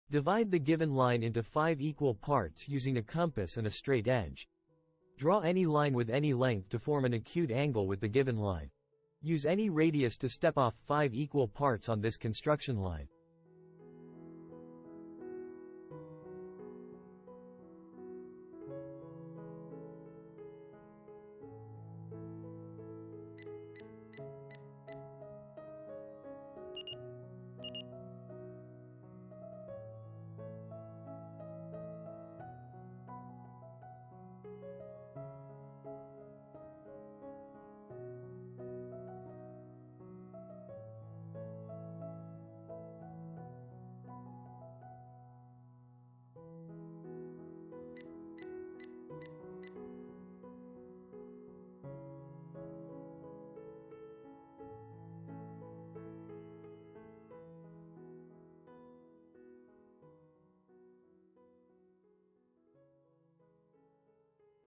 Divide the given line into 5 equal parts using a compass and a straight edge. Draw any line with any length to form an acute angle with the given line. Use any radius to step off 5 equal parts on this construction line.